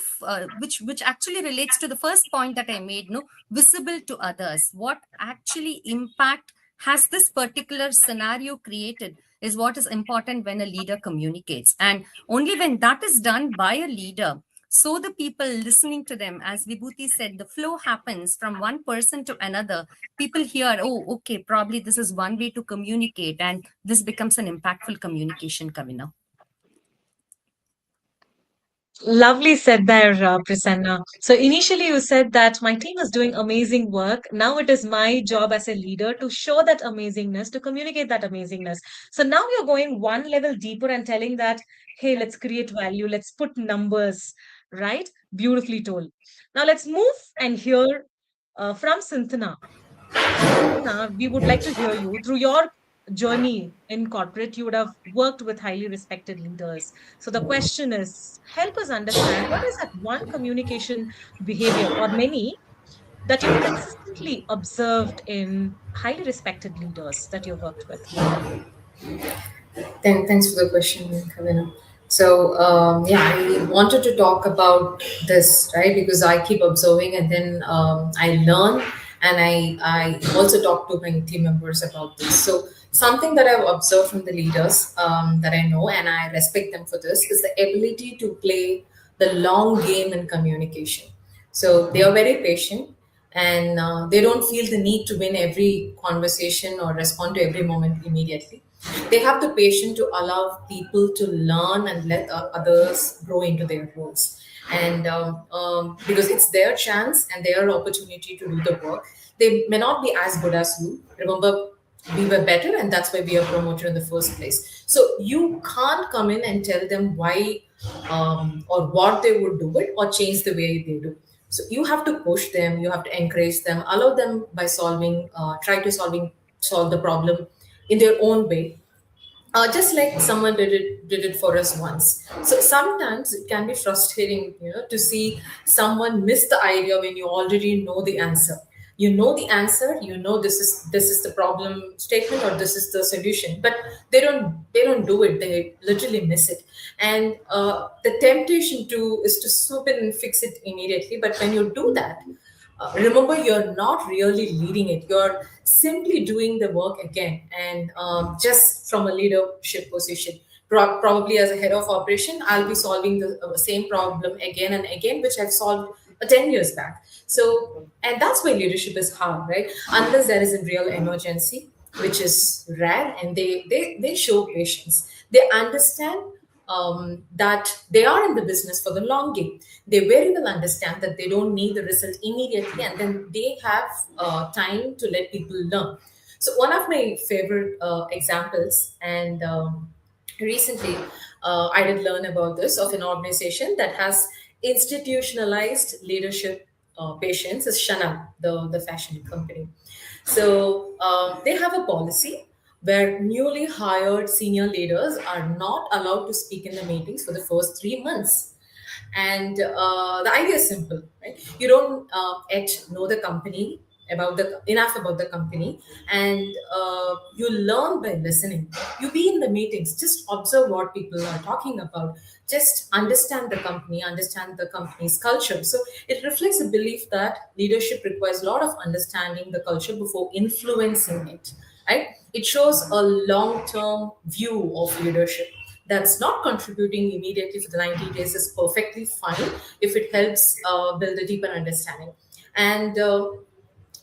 Speaker 4: which actually relates to the first point that I made. No, visible to others. What actually impact has this particular scenario created is what is important when a leader communicates, and only when that is done by a leader, so the people listening to them, as Vibhuti said, the flow happens from one person to another. People hear, oh, okay, probably this is one way to communicate, and this becomes an impactful communication, Kavina.
Speaker 2: Lovely said there, Prasanna. So initially you said that my team is doing amazing work. Now it is my job as a leader to show that amazingness, to communicate that amazingness. So now you're going one level deeper and telling that, hey, let's create value, let's put numbers, right? Beautifully told. Now let's move and hear from Sintana. Sintana, we would like to hear you. Through your journey in corporate, you would have worked with highly respected leaders. So the question is, help us understand what is that one communication behavior or many that you've consistently observed in highly respected leaders that you've worked with?
Speaker 6: Thanks for the question, Kavina. So, yeah, I wanted to talk about this, right? Because I keep observing and then I learn, and I also talk to my team members about this. So, something that I've observed from the leaders that I know, and I respect them for this, is the ability to play the long game in communication. So, they are very patient, and they don't feel the need to win every conversation or respond to every moment immediately. They have the patience to allow people to learn and let others grow into their roles. And because it's their chance and their opportunity to do the work, they may not be as good as you. Remember, we were better, and that's why we are promoted in the first place. So you can't come in and tell them why or what they would do it or change the way they do. So you have to push them, you have to encourage them, allow them by try to solve the problem in their own way, just like someone did it for us once. So sometimes it can be frustrating, to see someone miss the idea when you already know the answer. You know the answer, this is the problem statement or this is the solution, but they don't do it. They literally miss it, and the temptation to is to swoop in and fix it immediately. But when you do that, remember, you're not really leading it. You're simply doing the work again, and just from a leadership position. Probably as a head of operation, I'll be solving the same problem again and again, which I've solved 10 years back. So, and that's why leadership is hard, right? Unless there is a real emergency, which is rare, and they show patience. They understand that they are in the business for the long game. They very well understand that they don't need the result immediately, and then they have time to let people learn. So one of my favorite examples, and recently I did learn about this, of an organization that has institutionalized leadership patients, is Chanel, the fashion company. So they have a policy where newly hired senior leaders are not allowed to speak in the meetings for the first 3 months. And the idea is simple, right? You don't yet know the company about the company, and you learn by listening. You be in the meetings, just observe what people are talking about, just understand the company's culture. So it reflects a belief that leadership requires a lot of understanding the culture before influencing it, right? It shows a long-term view of leadership. That's not contributing immediately for the 90 days is perfectly fine if it helps build a deeper understanding. And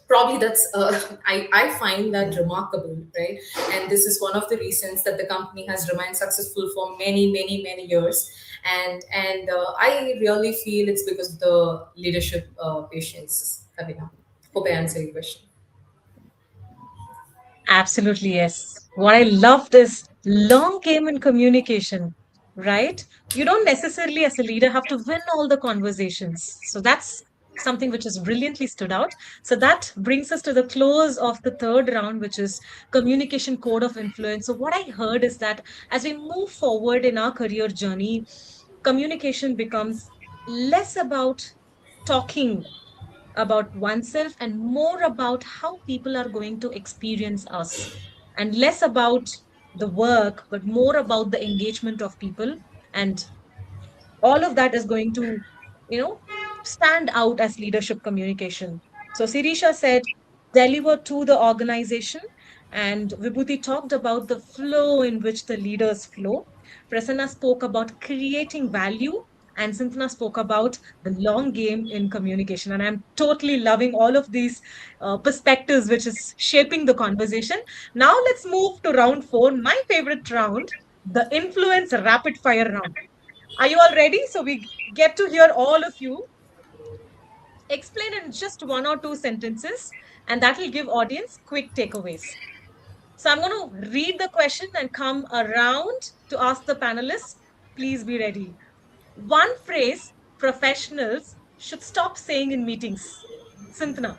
Speaker 6: probably that's I find that remarkable, right? And this is one of the reasons that the company has remained successful for many years. And I really feel it's because of the leadership patience. Kavina, hope I answered your question.
Speaker 2: Absolutely, yes. What I loved is long game in communication, right? You don't necessarily, as a leader, have to win all the conversations. So that's something which has brilliantly stood out. So that brings us to the close of the third round, which is communication code of influence. So what I heard is that as we move forward in our career journey, communication becomes less about talking about oneself and more about how people are going to experience us, and less about the work, but more about the engagement of people. And all of that is going to, you know, stand out as leadership communication. So Sirisha said, deliver to the organization. And Vibhuti talked about the flow in which the leaders flow. Prasanna spoke about creating value. And Sintana spoke about the long game in communication. And I'm totally loving all of these perspectives, which is shaping the conversation. Now let's move to round four, my favorite round, the influence rapid fire round. Are you all ready? So we get to hear all of you explain in just one or two sentences, and that will give audience quick takeaways. So I'm going to read the question and come around to ask the panelists. Please be ready. One phrase professionals should stop saying in meetings. Sintana.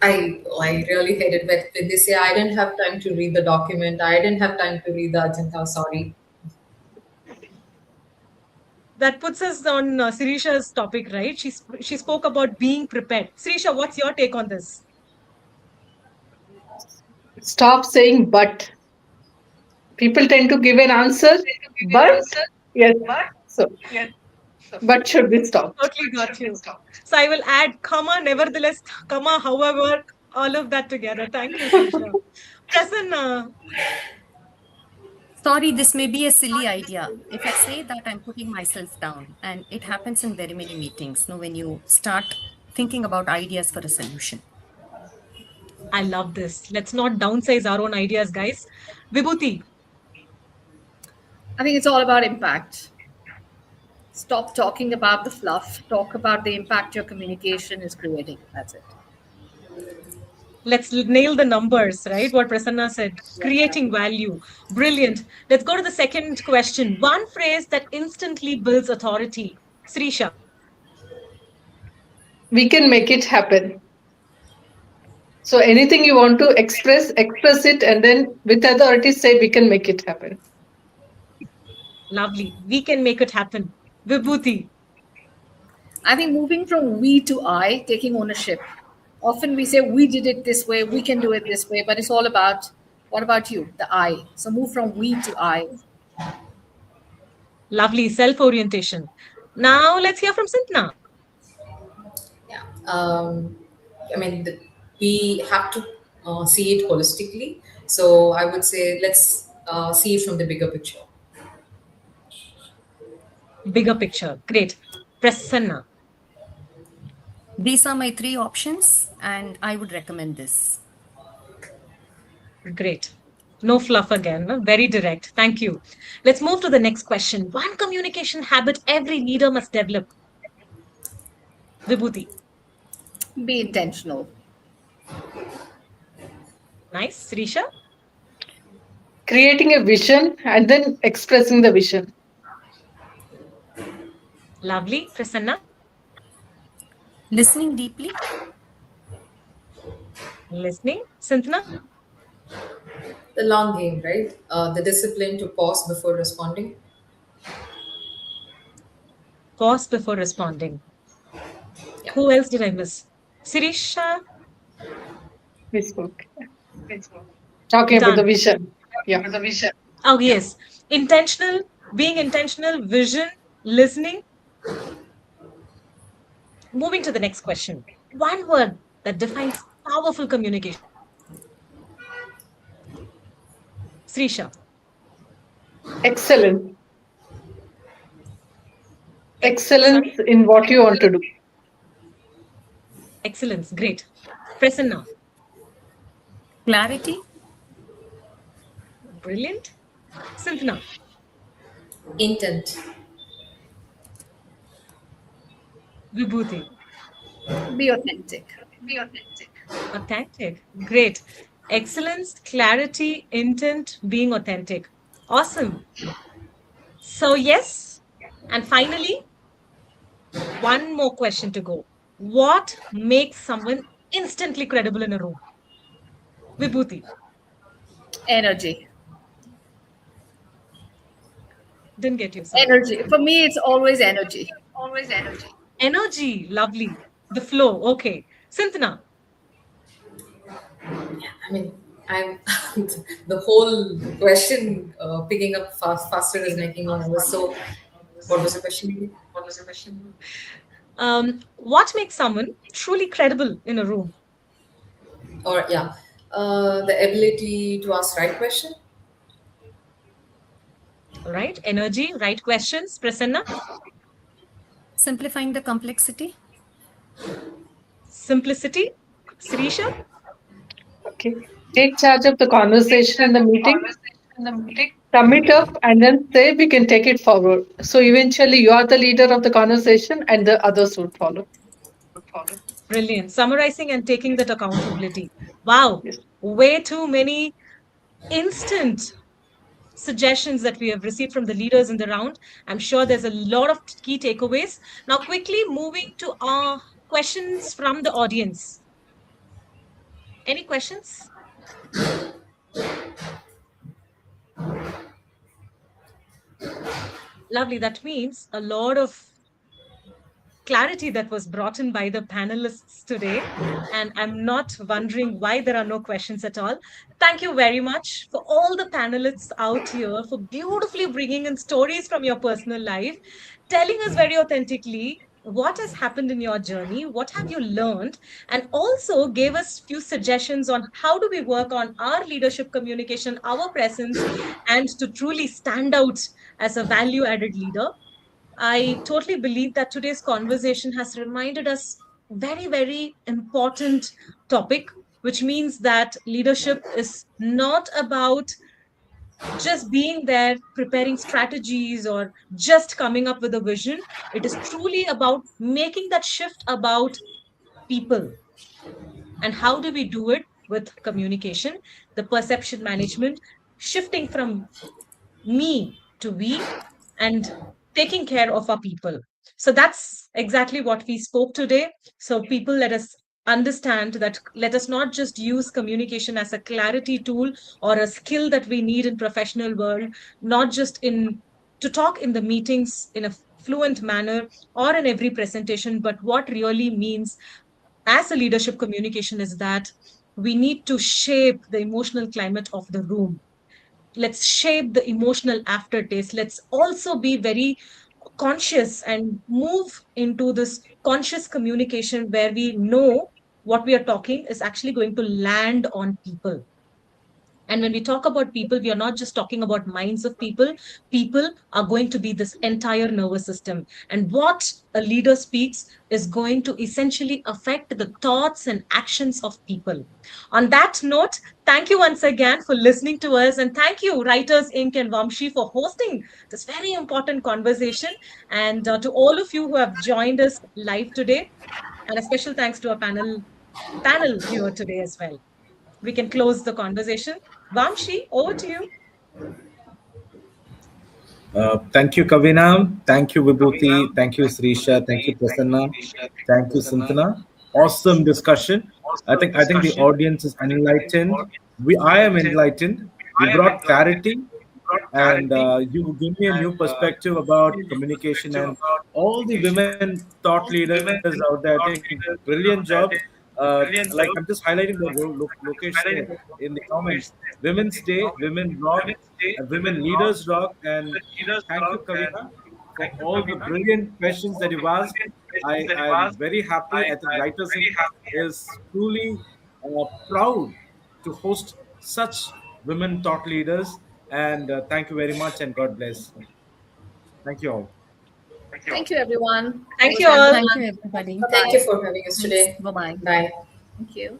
Speaker 6: I really hate it when they say I didn't have time to read the document. I didn't have time to read the agenda. Sorry.
Speaker 2: That puts us on Sirisha's topic, right? She spoke about being prepared. Sirisha, what's your take on this?
Speaker 5: Stop saying but. People tend to give an answer, but yes. So, but should be stopped.
Speaker 2: Totally got you. So I will add comma, nevertheless, comma, however, all of that together. Thank you, Sirisha. Prasanna,
Speaker 4: Sorry, this may be a silly idea. If I say that, I'm putting myself down, and it happens in very many meetings. When you start thinking about ideas for a solution.
Speaker 2: I love this. Let's not downsize our own ideas, guys. Vibhuti,
Speaker 3: I think it's all about impact. Stop talking about the fluff, talk about the impact your communication is creating. That's it.
Speaker 2: let's nail the numbers, right? What Prasanna said, creating value. Brilliant. Let's go to the second question. One phrase that instantly builds authority. Srisha,
Speaker 5: We can make it happen. So anything you want to express, express it, and then with authority say we can make it happen.
Speaker 2: lovely. We can make it happen. Vibhuti,
Speaker 3: I think moving from we to I, taking ownership. Often we say we did it this way, we can do it this way, but it's all about what about you, the I. So move from we to I.
Speaker 2: lovely. Self orientation. Now let's hear from Sintna.
Speaker 6: Yeah. I mean, we have to see it holistically. So I would say let's see it from the bigger picture.
Speaker 2: Bigger picture. Great. Prasanna.
Speaker 4: These are my three options, and I would recommend this.
Speaker 2: Great. No fluff again. No? Very direct. Thank you. Let's move to the next question. One communication habit every leader must develop. Vibhuti.
Speaker 3: Be intentional.
Speaker 2: Nice. Srisha.
Speaker 5: Creating a vision and then expressing the vision.
Speaker 2: Lovely. Prasanna.
Speaker 4: Listening deeply,
Speaker 2: Listening. Sintna.
Speaker 6: The long game, right? The discipline to pause before responding.
Speaker 2: Pause before responding.
Speaker 6: Yeah.
Speaker 2: Who else did I miss? Sirisha.
Speaker 5: We spoke. Talking about the
Speaker 2: Done.
Speaker 5: vision. Yeah.
Speaker 2: Oh, yes. Intentional. Being intentional. Vision. Listening. Moving to the next question. One word that defines powerful communication. Srisha.
Speaker 5: Excellence. Excellence in what you want to do.
Speaker 2: Excellence. Great. Prasanna.
Speaker 4: clarity,
Speaker 2: Brilliant. Sintna.
Speaker 6: Intent.
Speaker 2: Vibhuti.
Speaker 3: Be authentic.
Speaker 2: Authentic. Great. Excellence, clarity, intent, being authentic. Awesome. So, yes. And finally, one more question to go. What makes someone instantly credible in a room? Vibhuti.
Speaker 3: Energy.
Speaker 2: Didn't get you, sorry.
Speaker 3: Energy. For me, it's always energy.
Speaker 2: Energy, lovely. The flow, okay. Sintana,
Speaker 6: I mean, I'm the whole question picking up faster is making me nervous. So, what was the question again?
Speaker 2: what makes someone truly credible in a room?
Speaker 6: Or yeah, the ability to ask right question.
Speaker 2: All right, energy, right questions. Prasanna,
Speaker 4: Simplifying the complexity.
Speaker 2: simplicity. Sirisha,
Speaker 5: Okay. Take charge of the conversation in the meeting, sum it up, and then say we can take it forward. So eventually, you are the leader of the conversation, and the others would follow.
Speaker 2: brilliant. Summarizing and taking that accountability. Wow,
Speaker 5: Yes.
Speaker 2: way too many instant suggestions that we have received from the leaders in the round. I'm sure there's a lot of key takeaways. Now, quickly moving to our questions from the audience. Any questions? Lovely. That means a lot of clarity that was brought in by the panelists today. And I'm not wondering why there are no questions at all. Thank you very much for all the panelists out here for beautifully bringing in stories from your personal life, telling us very authentically what has happened in your journey, what have you learned, and also gave us few suggestions on how do we work on our leadership communication, our presence, and to truly stand out as a value added leader. I totally believe that today's conversation has reminded us very, very important topic, which means that leadership is not about just being there, preparing strategies, or just coming up with a vision. It is truly about making that shift about people. And how do we do it? With communication, the perception management, shifting from me to we, and taking care of our people. So that's exactly what we spoke today. So people, let us understand that, let us not just use communication as a clarity tool or a skill that we need in professional world, not just in to talk in the meetings in a fluent manner or in every presentation, but what really means as a leadership communication is that we need to shape the emotional climate of the room. Let's shape the emotional aftertaste. Let's also be very conscious and move into this conscious communication where we know what we are talking is actually going to land on people. And when we talk about people, we are not just talking about minds of people. People are going to be this entire nervous system. And what a leader speaks is going to essentially affect the thoughts and actions of people. On that note, thank you once again for listening to us. And thank you, Writers Inc. and Vamshi, for hosting this very important conversation. And to all of you who have joined us live today, and a special thanks to our panel here today as well. We can close the conversation. Vamshi, over to you.
Speaker 1: Thank you, Kavina. Thank you, Vibhuti. Thank you, Srisha. Thank you, Prasanna. Thank you, Sintana. Awesome discussion. I think the audience is enlightened. I am enlightened. We brought clarity, and you give me a new perspective about communication, and all the women thought leaders out there. I think brilliant job. Like I'm just highlighting the location in the comments. Women's Day, women rock, women leaders rock, and thank you, Kavina, for all the brilliant questions that you've asked. I'm very happy. I think Writers Inc. is truly proud to host such women thought leaders. And thank you very much, and God bless. Thank you all.
Speaker 3: Thank you, everyone. It
Speaker 2: Thank
Speaker 3: was
Speaker 2: you all.
Speaker 3: wonderful.
Speaker 4: Thank you, everybody.
Speaker 6: Thank you
Speaker 3: Bye-bye.
Speaker 6: for having us
Speaker 4: Thanks.
Speaker 6: today.
Speaker 4: Bye bye.
Speaker 6: Bye.
Speaker 3: Thank you.